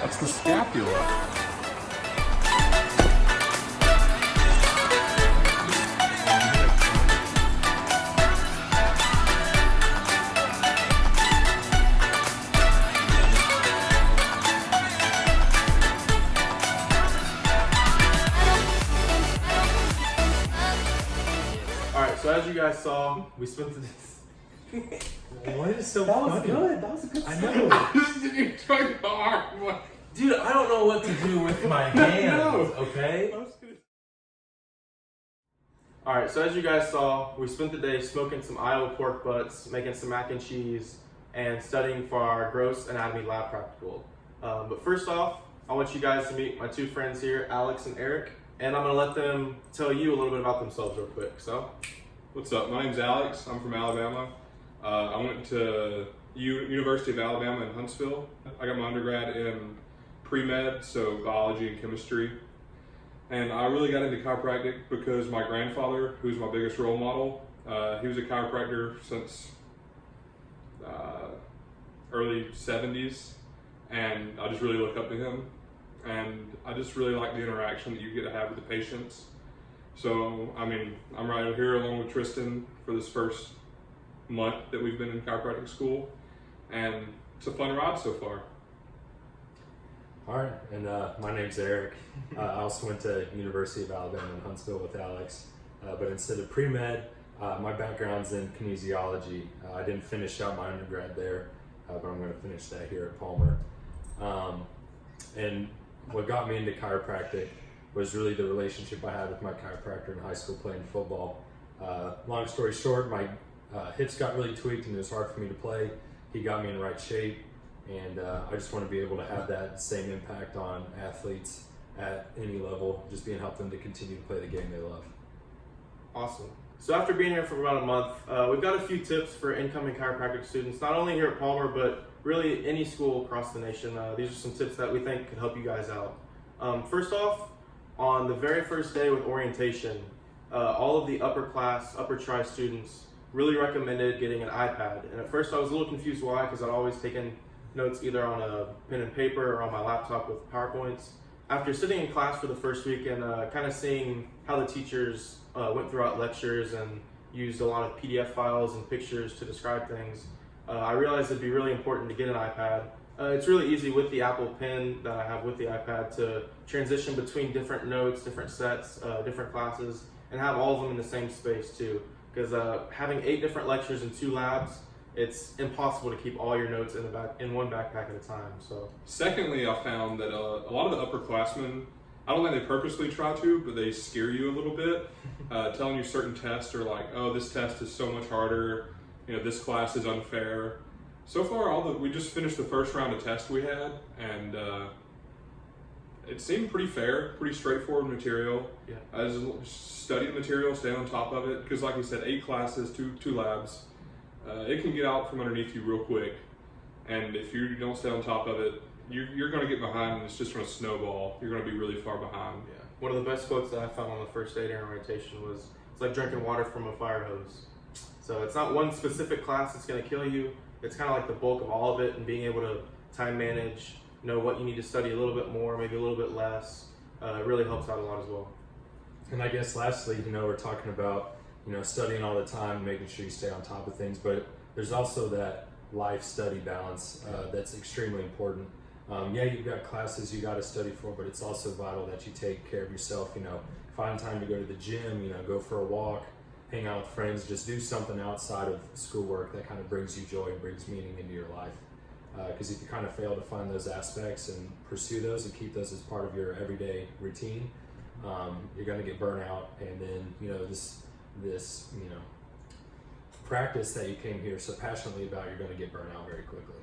That's the scapula. Alright, so as you guys saw, we spent this. What is so That funny? was good. That was a good I start. know. You tried hard. Dude, I don't know what to do with my hands, okay? Alright, so as you guys saw, we spent the day smoking some Iowa pork butts, making some mac and cheese, and studying for our gross anatomy lab practical. But first off, I want you guys to meet my two friends here, Alex and Eric, and I'm going to let them tell you a little bit about themselves real quick. So, What's up? My name's Alex. I'm from Alabama. I went to University of Alabama in Huntsville. I got my undergrad in pre-med, so biology and chemistry. And I really got into chiropractic because my grandfather, who's my biggest role model, he was a chiropractor since early 70s, and I just really look up to him. And I just really like the interaction that you get to have with the patients. So, I mean, I'm right here along with Tristan for this first month that we've been in chiropractic school, and it's a fun ride so far. All right, and my name's Eric. I also went to University of Alabama in Huntsville with Alex, but instead of pre-med, my background's in kinesiology. I didn't finish out my undergrad there, but I'm going to finish that here at Palmer. And what got me into chiropractic was really the relationship I had with my chiropractor in high school playing football. Long story short, my hips got really tweaked and it was hard for me to play. He got me in the right shape, and I just want to be able to have that same impact on athletes at any level, just being help them to continue to play the game they love. awesome. So after being here for about a month, we've got a few tips for incoming chiropractic students, not only here at Palmer, but really any school across the nation. These are some tips that we think could help you guys out. First off, on the very first day with orientation, all of the upper tri students really recommended getting an iPad. And at first I was a little confused why, because I'd always taken notes either on a pen and paper or on my laptop with PowerPoints. After sitting in class for the first week and kind of seeing how the teachers went throughout lectures and used a lot of PDF files and pictures to describe things, I realized it'd be really important to get an iPad. It's really easy with the Apple Pen that I have with the iPad to transition between different notes, different sets, different classes, and have all of them in the same space too. Because having 8 different lectures in 2 labs, it's impossible to keep all your notes in one backpack at a time. So, Secondly, I found that a lot of the upperclassmen, I don't think they purposely try to, but they scare you a little bit, telling you certain tests are like, oh, this test is so much harder, this class is unfair. So far, we just finished the first round of tests we had, and It seemed pretty fair, pretty straightforward material. Yeah. Study the material, stay on top of it, because like you said, 8 classes, two labs. It can get out from underneath you real quick, and if you don't stay on top of it, you're going to get behind, and it's just going to snowball. You're going to be really far behind. Yeah. One of the best quotes that I found on the first day during rotation was, "It's like drinking water from a fire hose." So it's not one specific class that's going to kill you. It's kind of like the bulk of all of it, and being able to time manage, know what you need to study a little bit more, maybe a little bit less. It really helps out a lot as well. And I guess lastly, we're talking about, studying all the time, making sure you stay on top of things, but there's also that life study balance that's extremely important. Yeah, you've got classes you got to study for, but it's also vital that you take care of yourself. Find time to go to the gym, go for a walk, hang out with friends, just do something outside of schoolwork that kind of brings you joy and brings meaning into your life. Because if you kind of fail to find those aspects and pursue those and keep those as part of your everyday routine, you're going to get burnout, and then this practice that you came here so passionately about, you're going to get burnt out very quickly.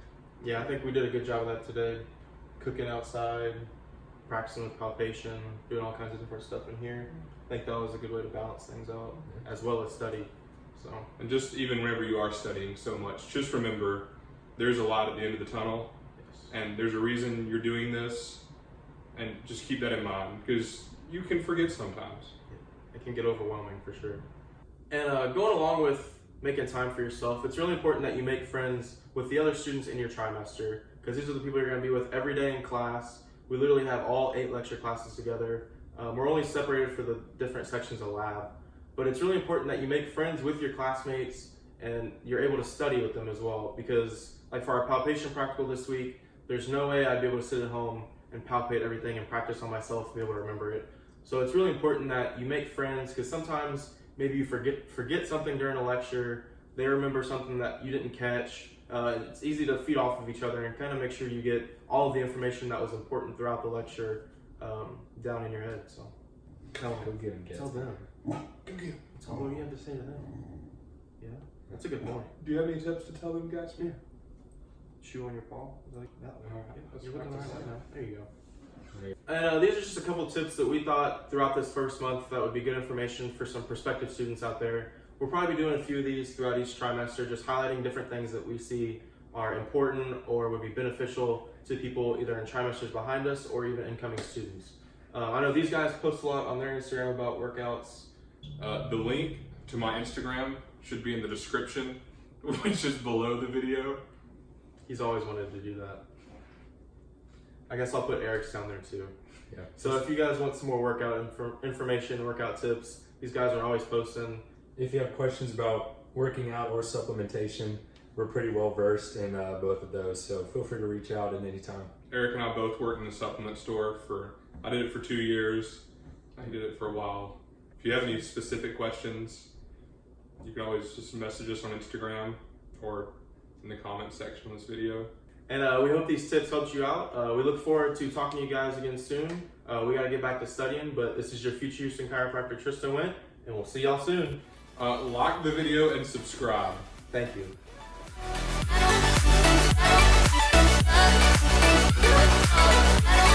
Yeah, I think we did a good job of that today. Cooking outside, practicing with palpation, doing all kinds of different stuff in here. I think that was a good way to balance things out, as well as study. So, and just even whenever you are studying so much, just remember there's a light at the end of the tunnel, and there's a reason you're doing this, and just keep that in mind, because you can forget sometimes. It can get overwhelming for sure. And going along with making time for yourself, it's really important that you make friends with the other students in your trimester, because these are the people you're going to be with every day in class. We literally have all 8 lecture classes together. We're only separated for the different sections of lab, but it's really important that you make friends with your classmates and you're able to study with them as well, because like for our palpation practical this week, there's no way I'd be able to sit at home and palpate everything and practice on myself and be able to remember it. So it's really important that you make friends, because sometimes maybe you forget something during a lecture, they remember something that you didn't catch. It's easy to feed off of each other and kind of make sure you get all of the information that was important throughout the lecture down in your head. So Go get him, tell them. Go get him. That's all you have to say to them. Yeah, that's a good point. Do you have any tips to tell them guys? Yeah. Shoe on your paw, like that one. Let's You're looking practice right that. now. There you go. And these are just a couple tips that we thought throughout this first month that would be good information for some prospective students out there. We'll probably be doing a few of these throughout each trimester, just highlighting different things that we see are important or would be beneficial to people either in trimesters behind us or even incoming students. I know these guys post a lot on their Instagram about workouts. The link to my Instagram should be in the description, which is below the video. He's always wanted to do that. I guess I'll put Eric's down there too. Yeah. So if you guys want some more workout information, workout tips, these guys are always posting. If you have questions about working out or supplementation, we're pretty well versed in both of those, so feel free to reach out at any time. Eric and I both worked in the supplement store I did it for 2 years. I did it for a while. If you have any specific questions, you can always just message us on Instagram or in the comment section of this video. And we hope these tips helped you out. We look forward to talking to you guys again soon. We got to get back to studying, but this is your future Houston chiropractor, Tristan Wendt, and we'll see y'all soon. Like the video and subscribe. Thank you. I don't